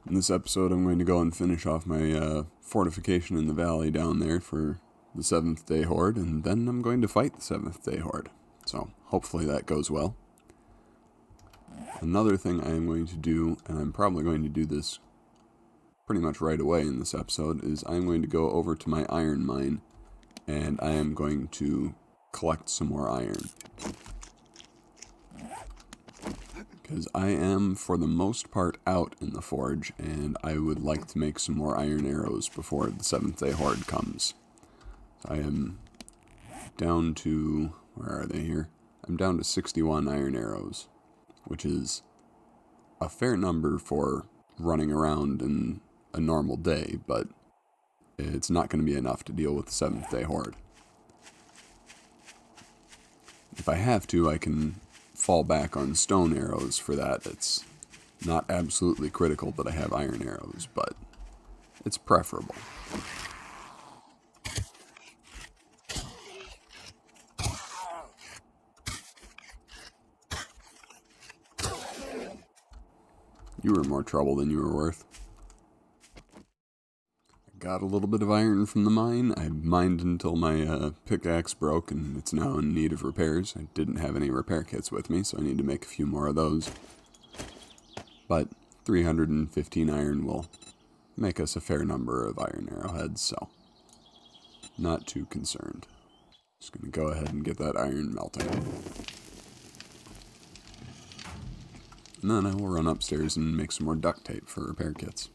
In this episode, I'm going to go and finish off my fortification in the valley down there for the 7th day Horde, and then I'm going to fight the 7th day Horde. So, hopefully that goes well. Another thing I am going to do, and I'm probably going to do this pretty much right away in this episode, is I'm going to go over to my iron mine, and I am going to collect some more iron. Because I am, for the most part, out in the forge, and I would like to make some more iron arrows before the 7th day Horde comes. I am down to, where are they here? I'm down to 61 iron arrows, which is a fair number for running around in a normal day, but it's not going to be enough to deal with the 7th day Horde. If I have to, I can fall back on stone arrows for that. It's not absolutely critical that I have iron arrows, but it's preferable. You were more trouble than you were worth. I got a little bit of iron from the mine. I mined until my pickaxe broke, and it's now in need of repairs. I didn't have any repair kits with me, so I need to make a few more of those. But 315 iron will make us a fair number of iron arrowheads, so not too concerned. Just going to go ahead and get that iron melting. And then I will run upstairs and make some more duct tape for repair kits.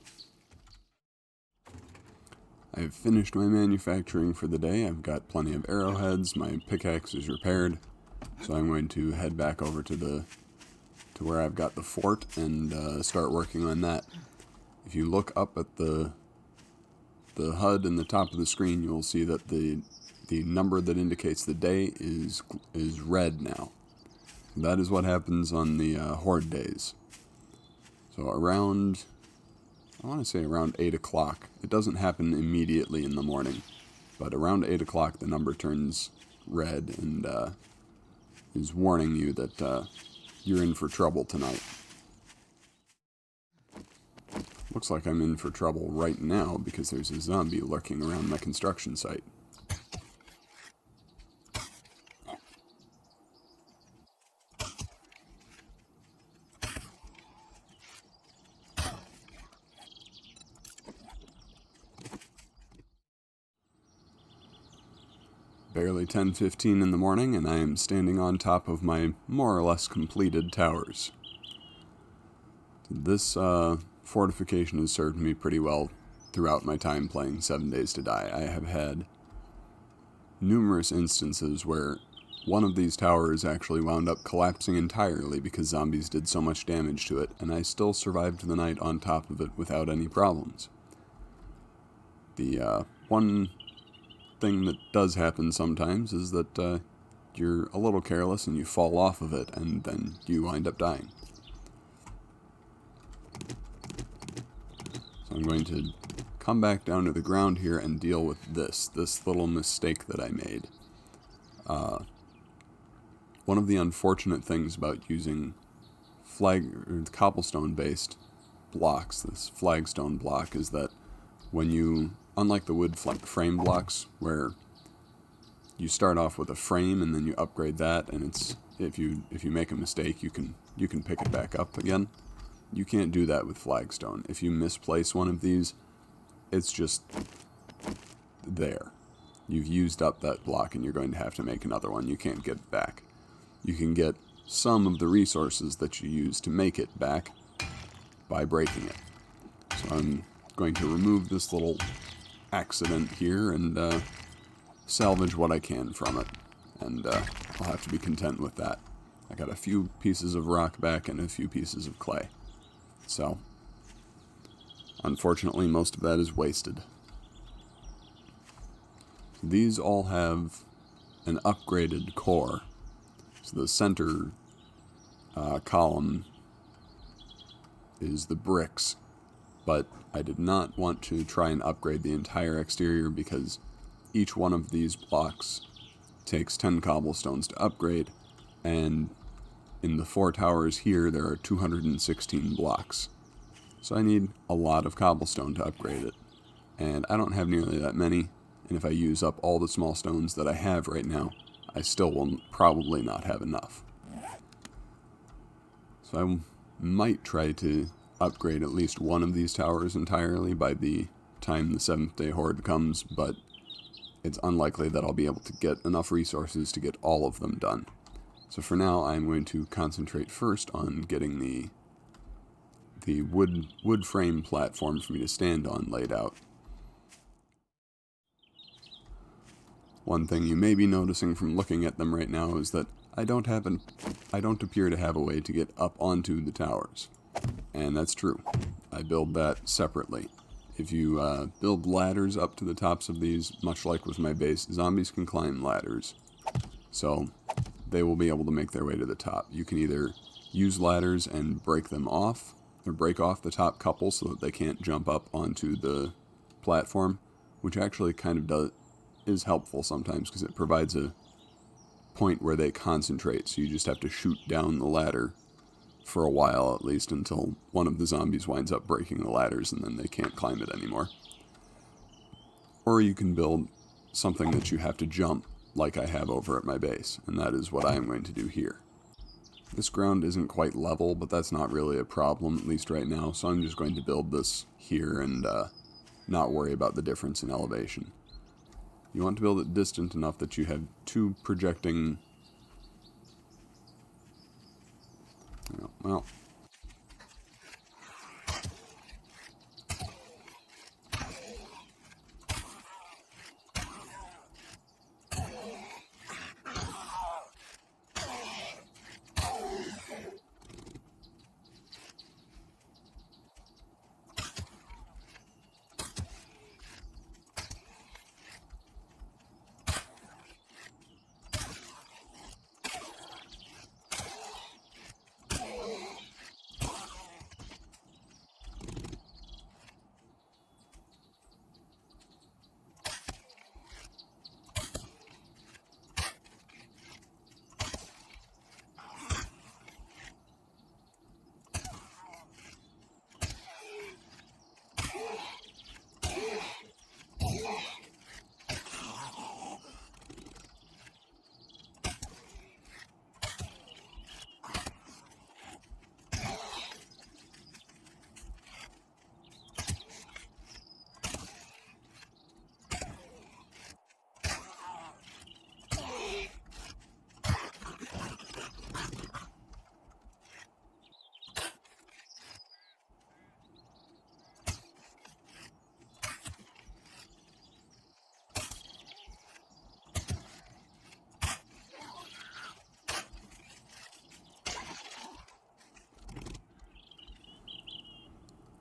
I've finished my manufacturing for the day. I've got plenty of arrowheads. My pickaxe is repaired. So I'm going to head back over to where I've got the fort and start working on that. If you look up at the HUD in the top of the screen, you'll see that the number that indicates the day is red now. That is what happens on the Horde days. So around, I want to say around 8 o'clock. It doesn't happen immediately in the morning, but around 8 o'clock the number turns red and is warning you that you're in for trouble tonight. Looks like I'm in for trouble right now because there's a zombie lurking around my construction site. Barely 10:15 in the morning, and I am standing on top of my more or less completed towers. This fortification has served me pretty well throughout my time playing 7 Days to Die. I have had numerous instances where one of these towers actually wound up collapsing entirely because zombies did so much damage to it, and I still survived the night on top of it without any problems. The one thing that does happen sometimes is that you're a little careless and you fall off of it, and then you wind up dying. So I'm going to come back down to the ground here and deal with this little mistake that I made. One of the unfortunate things about using cobblestone-based blocks, this flagstone block, is that when you, unlike the wood frame blocks, where you start off with a frame and then you upgrade that, and it's if you make a mistake, you can pick it back up again. You can't do that with flagstone. If you misplace one of these, it's just there. You've used up that block and you're going to have to make another one. You can't get it back. You can get some of the resources that you use to make it back by breaking it. So I'm going to remove this little accident here and salvage what I can from it. And I'll have to be content with that. I got a few pieces of rock back and a few pieces of clay. So, unfortunately, most of that is wasted. These all have an upgraded core. So the center column is the bricks, but I did not want to try and upgrade the entire exterior because each one of these blocks takes 10 cobblestones to upgrade, and in the 4 towers here there are 216 blocks. So I need a lot of cobblestone to upgrade it. And I don't have nearly that many, and if I use up all the small stones that I have right now, I still will probably not have enough. So I might try to upgrade at least one of these towers entirely by the time the 7th day Horde comes, but it's unlikely that I'll be able to get enough resources to get all of them done. So for now, I'm going to concentrate first on getting the wood frame platform for me to stand on laid out. One thing you may be noticing from looking at them right now is that I don't appear to have a way to get up onto the towers. And that's true. I build that separately. If you build ladders up to the tops of these, much like with my base, zombies can climb ladders. So they will be able to make their way to the top. You can either use ladders and break them off, or break off the top couple so that they can't jump up onto the platform, which actually kind of is helpful sometimes because it provides a point where they concentrate, so you just have to shoot down the ladder for a while at least until one of the zombies winds up breaking the ladders and then they can't climb it anymore. Or you can build something that you have to jump like I have over at my base, and that is what I am going to do here. This ground isn't quite level, but that's not really a problem, at least right now, so I'm just going to build this here and not worry about the difference in elevation. You want to build it distant enough that you have two projecting... well...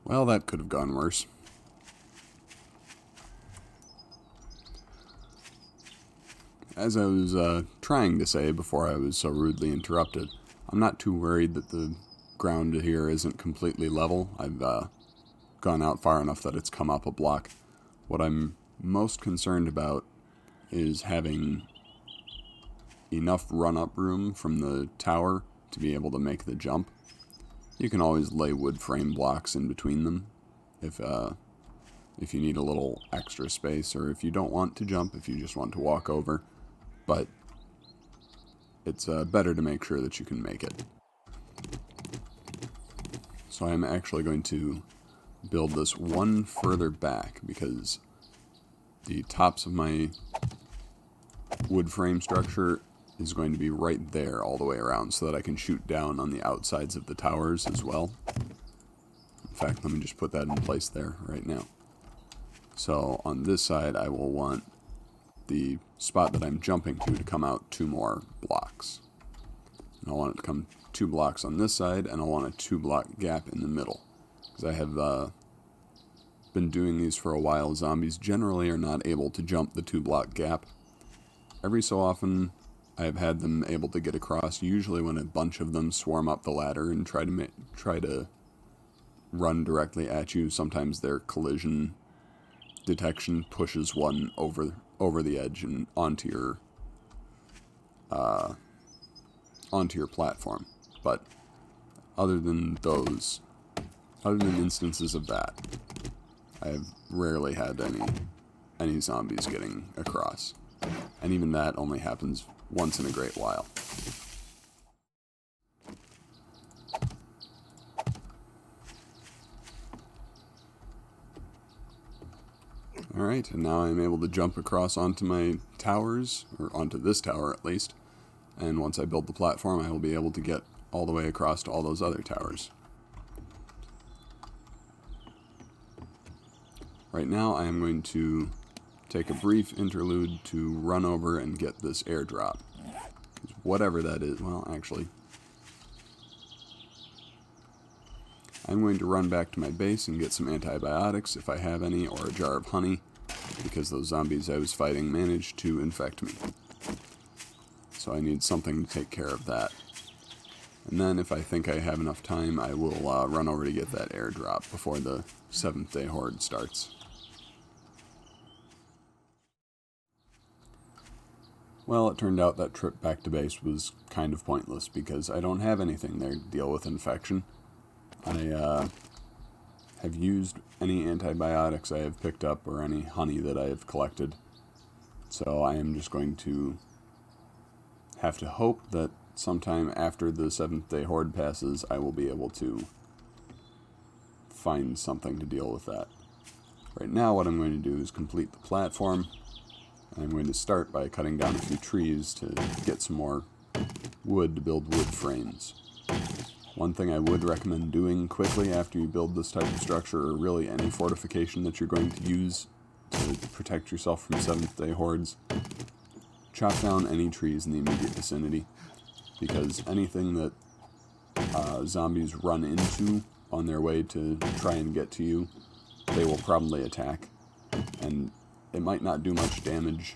Well, that could have gone worse. As I was trying to say before I was so rudely interrupted, I'm not too worried that the ground here isn't completely level. I've gone out far enough that it's come up a block. What I'm most concerned about is having enough run-up room from the tower to be able to make the jump. You can always lay wood frame blocks in between them if you need a little extra space, or if you don't want to jump, if you just want to walk over. But it's better to make sure that you can make it. So I'm actually going to build this one further back because the tops of my wood frame structure is going to be right there all the way around so that I can shoot down on the outsides of the towers as well. In fact, let me just put that in place there right now. So on this side, I will want the spot that I'm jumping to come out 2 more blocks. And I want it to come 2 blocks on this side, and I want a 2-block gap in the middle. Because I have been doing these for a while. Zombies generally are not able to jump the 2-block gap. Every so often, I have had them able to get across, usually when a bunch of them swarm up the ladder and try to run directly at you. Sometimes their collision detection pushes one over the edge and onto your platform. But other than other than instances of that, I've rarely had any zombies getting across. And even that only happens once in a great while. Alright, and now I'm able to jump across onto my towers, or onto this tower at least, and once I build the platform I will be able to get all the way across to all those other towers. Right now I am going to take a brief interlude to run over and get this airdrop. Whatever that is, well actually, I'm going to run back to my base and get some antibiotics if I have any, or a jar of honey, because those zombies I was fighting managed to infect me. So I need something to take care of that. And then if I think I have enough time, I will run over to get that airdrop before the 7th day Horde starts. Well, it turned out that trip back to base was kind of pointless because I don't have anything there to deal with infection. I have used any antibiotics I have picked up or any honey that I have collected, so I am just going to have to hope that sometime after the 7th day Horde passes I will be able to find something to deal with that. Right now what I'm going to do is complete the platform, and I'm going to start by cutting down a few trees to get some more wood to build wood frames. One thing I would recommend doing quickly after you build this type of structure, or really any fortification that you're going to use to protect yourself from 7th day Hordes, chop down any trees in the immediate vicinity, because anything that zombies run into on their way to try and get to you, they will probably attack. And it might not do much damage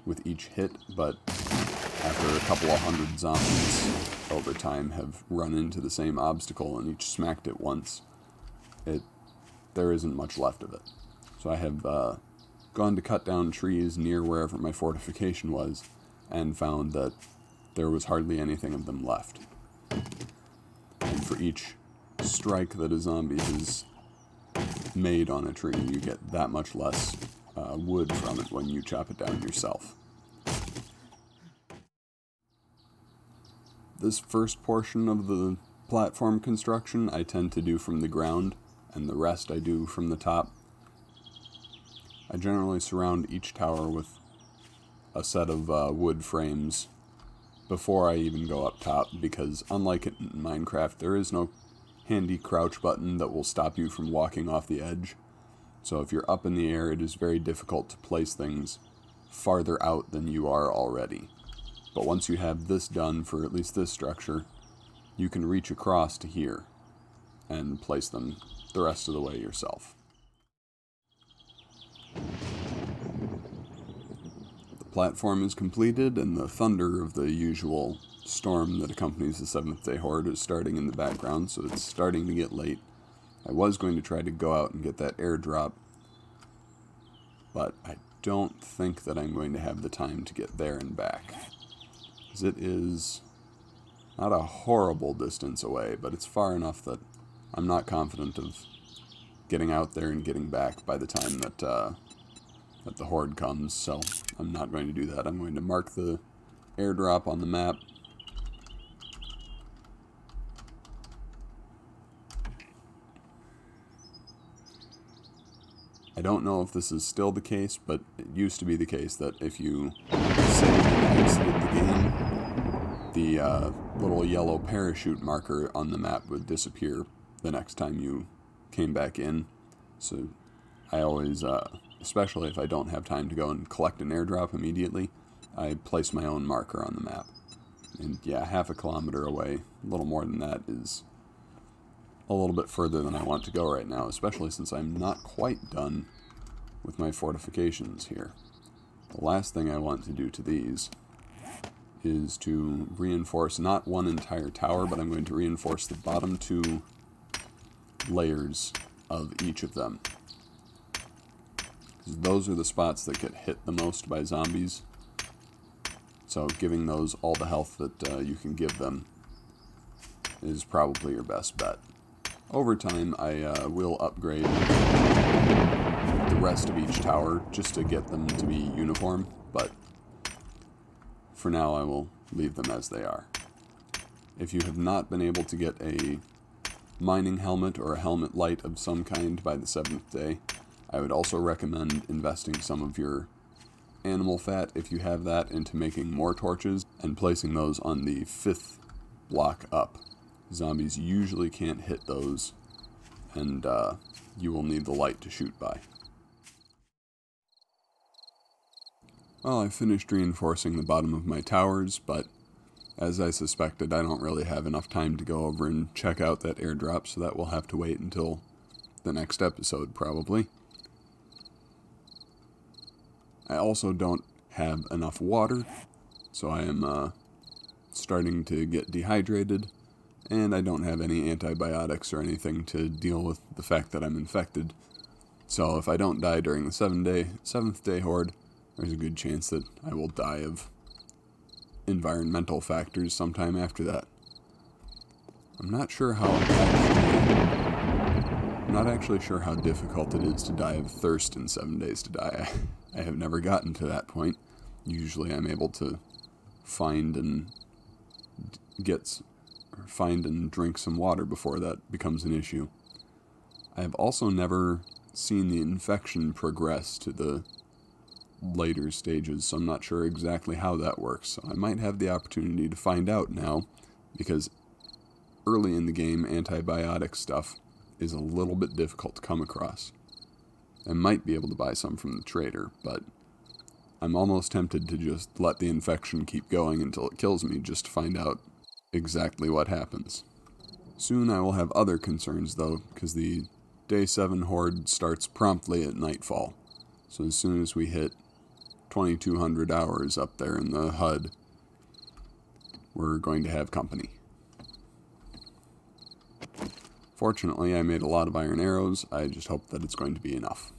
with each hit, but after a couple of hundred zombies over time have run into the same obstacle and each smacked it once, there isn't much left of it. So I have gone to cut down trees near wherever my fortification was, and found that there was hardly anything of them left. And for each strike that a zombie has made on a tree, you get that much less wood from it when you chop it down yourself. This first portion of the platform construction I tend to do from the ground, and the rest I do from the top. I generally surround each tower with a set of wood frames before I even go up top, because unlike in Minecraft, there is no handy crouch button that will stop you from walking off the edge. So if you're up in the air, it is very difficult to place things farther out than you are already. But once you have this done for at least this structure, you can reach across to here and place them the rest of the way yourself. The platform is completed, and the thunder of the usual storm that accompanies the 7th day Horde is starting in the background, so it's starting to get late. I was going to try to go out and get that airdrop, but I don't think that I'm going to have the time to get there and back. Because it is not a horrible distance away, but it's far enough that I'm not confident of getting out there and getting back by the time that the Horde comes, so I'm not going to do that. I'm going to mark the airdrop on the map. I don't know if this is still the case, but it used to be the case that if you saved and exited the game, the little yellow parachute marker on the map would disappear the next time you came back in. So I always, especially if I don't have time to go and collect an airdrop immediately, I place my own marker on the map. And yeah, half a kilometer away, a little more than that, is a little bit further than I want to go right now, especially since I'm not quite done with my fortifications here. The last thing I want to do to these is to reinforce not one entire tower, but I'm going to reinforce the bottom 2 layers of each of them. Those are the spots that get hit the most by zombies, so giving those all the health that you can give them is probably your best bet. Over time, I will upgrade the rest of each tower just to get them to be uniform, but for now I will leave them as they are. If you have not been able to get a mining helmet or a helmet light of some kind by the 7th day, I would also recommend investing some of your animal fat, if you have that, into making more torches and placing those on the 5th block up. Zombies usually can't hit those, and you will need the light to shoot by. Well, I finished reinforcing the bottom of my towers, but as I suspected, I don't really have enough time to go over and check out that airdrop, so that will have to wait until the next episode, probably. I also don't have enough water, so I am starting to get dehydrated, and I don't have any antibiotics or anything to deal with the fact that I'm infected. So if I don't die during the 7th day Horde, there's a good chance that I will die of environmental factors sometime after that. I'm not actually sure how difficult it is to die of thirst in 7 days to die. I have never gotten to that point. Usually I'm able to find and drink some water before that becomes an issue. I have also never seen the infection progress to the later stages, so I'm not sure exactly how that works. So I might have the opportunity to find out now, because early in the game, antibiotic stuff is a little bit difficult to come across. I might be able to buy some from the trader, but I'm almost tempted to just let the infection keep going until it kills me, just to find out exactly what happens. Soon I will have other concerns, though, because the Day 7 Horde starts promptly at nightfall. So as soon as we hit 2200 hours up there in the HUD, we're going to have company. Fortunately, I made a lot of iron arrows. I just hope that it's going to be enough.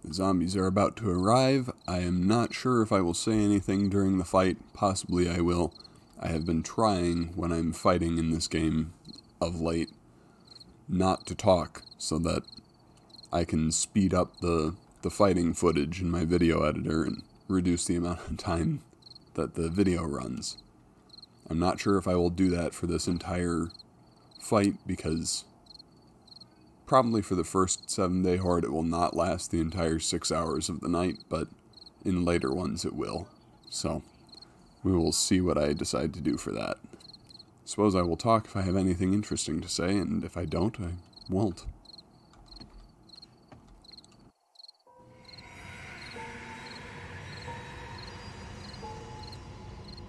The zombies are about to arrive. I am not sure if I will say anything during the fight. Possibly I will. I have been trying, when I'm fighting in this game of late, not to talk, so that I can speed up the fighting footage in my video editor and reduce the amount of time that the video runs. I'm not sure if I will do that for this entire fight, because probably for the first 7 day Horde it will not last the entire 6 hours of the night, but in later ones it will. So we will see what I decide to do for that. Suppose I will talk if I have anything interesting to say, and if I don't, I won't.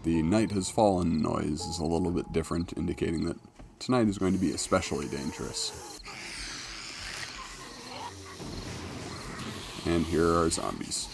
The night has fallen noise is a little bit different, indicating that tonight is going to be especially dangerous. And here are our zombies.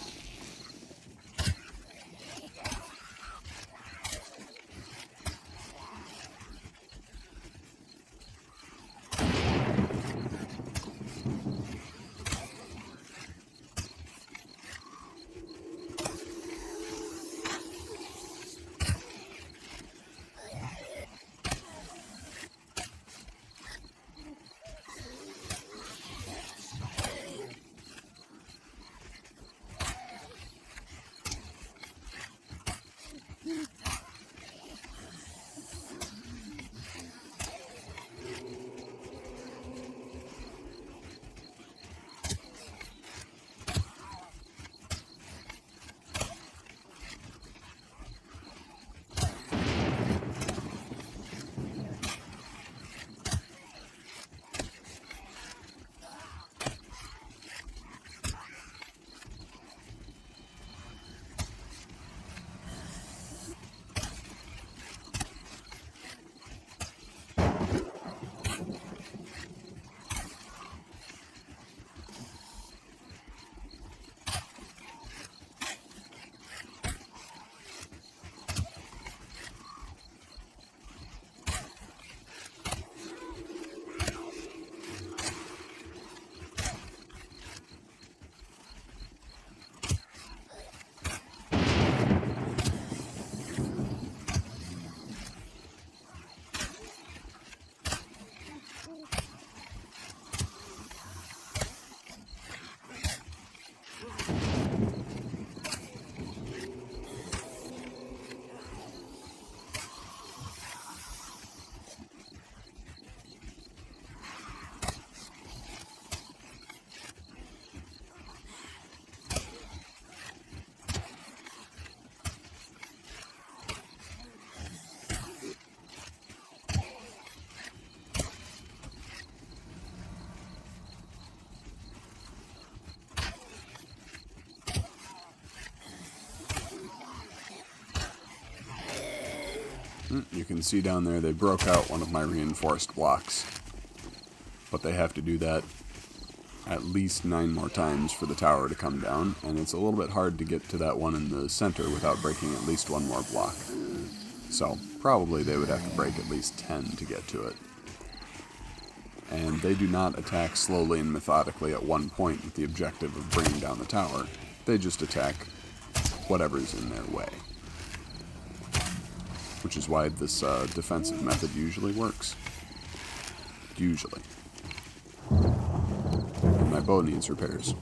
You can see down there they broke out one of my reinforced blocks. But they have to do that at least 9 more times for the tower to come down, and it's a little bit hard to get to that one in the center without breaking at least one more block. So, probably they would have to break at least 10 to get to it. And they do not attack slowly and methodically at one point with the objective of bringing down the tower. They just attack whatever's in their way. Which is why this defensive method usually works. Usually. And my bow needs repairs.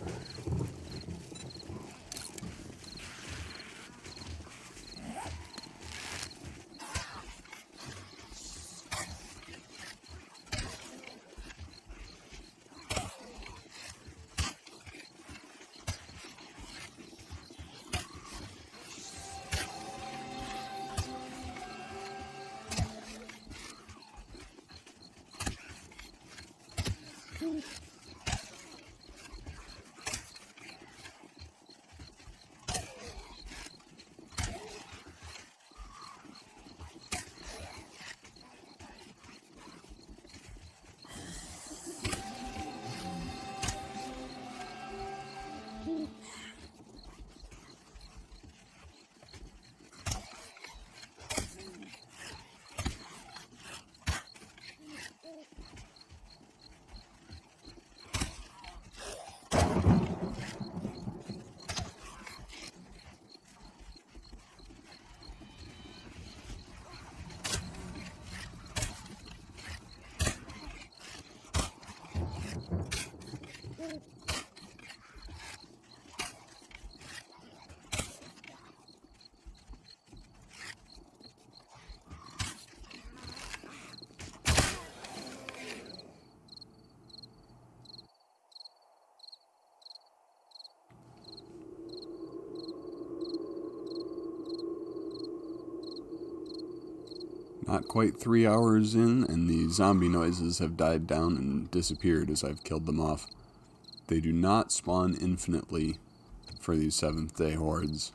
Not quite 3 hours in, and the zombie noises have died down and disappeared as I've killed them off. They do not spawn infinitely for these 7th day hordes,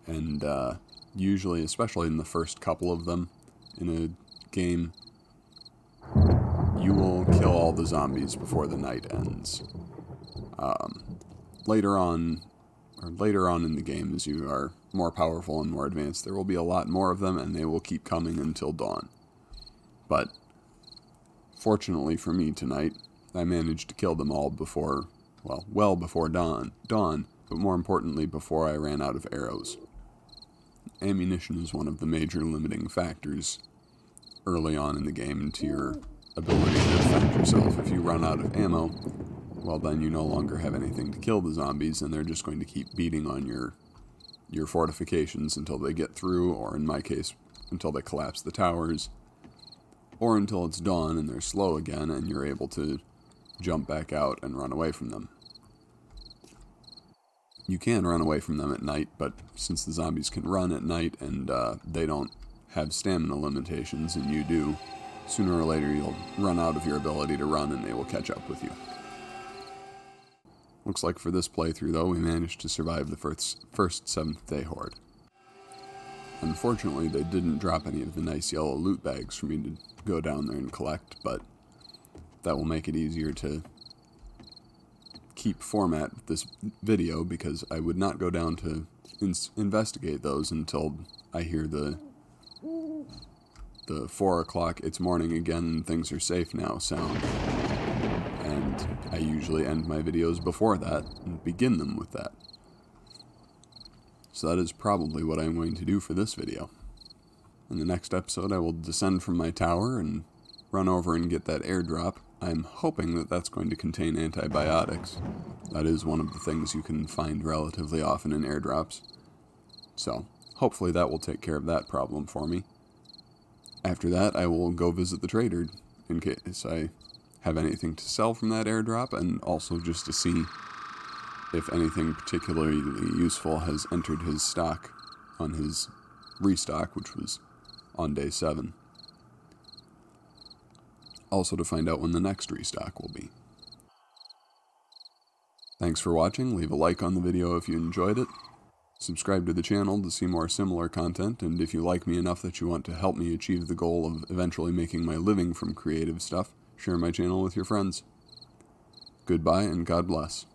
and usually, especially in the first couple of them in a game, you will kill all the zombies before the night ends. Later on in the game, as you are more powerful and more advanced, there will be a lot more of them, and they will keep coming until dawn. But fortunately for me tonight, I managed to kill them all before, well before dawn, but more importantly, before I ran out of arrows. Ammunition is one of the major limiting factors early on in the game into your ability to defend yourself. If you run out of ammo, well, then you no longer have anything to kill the zombies, and they're just going to keep beating on your fortifications until they get through, or in my case, until they collapse the towers, or until it's dawn and they're slow again and you're able to jump back out and run away from them. You can run away from them at night, but since the zombies can run at night and they don't have stamina limitations and you do, sooner or later you'll run out of your ability to run and they will catch up with you. Looks like for this playthrough, though, we managed to survive the first 7th day horde. Unfortunately, they didn't drop any of the nice yellow loot bags for me to go down there and collect, but that will make it easier to keep format with this video, because I would not go down to investigate those until I hear the 4 o'clock, it's morning again and things are safe now sound. And I usually end my videos before that and begin them with that. So that is probably what I'm going to do for this video. In the next episode, I will descend from my tower and run over and get that airdrop. I'm hoping that that's going to contain antibiotics. That is one of the things you can find relatively often in airdrops. So hopefully that will take care of that problem for me. After that, I will go visit the trader in case I have anything to sell from that airdrop, and also just to see if anything particularly useful has entered his stock on his restock, which was on day 7. Also to find out when the next restock will be. Thanks for watching. Leave a like on the video if you enjoyed it. Subscribe to the channel to see more similar content, and if you like me enough that you want to help me achieve the goal of eventually making my living from creative stuff, share my channel with your friends. Goodbye and God bless.